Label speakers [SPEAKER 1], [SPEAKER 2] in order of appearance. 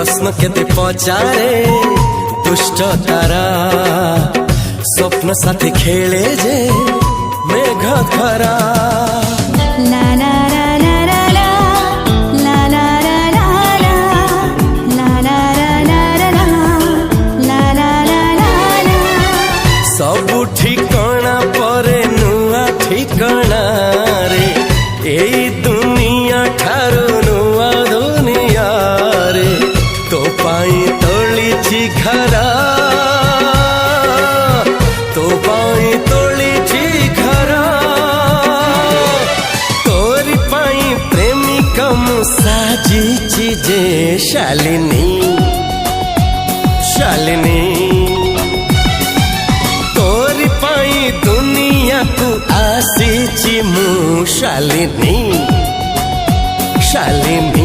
[SPEAKER 1] प्रश्न केते पचारे दुष्ट तारा स्वप्न साथी खेले जे मेघ खरा
[SPEAKER 2] ला ला ला ला ला ला ला ला ला ला ला ला ला ला
[SPEAKER 1] सबु ठिकाना परे नुआ ठिकाना रे एई दुनिया ठारू नुआ दुनिया रे तो पाई तोली घरा तो पाई तोली घरा तोरी पाई प्रेमिका मु साजी जे शालिनी शालिनी तोरी पाई दुनिया को आसी मु शालिनी शालिनी।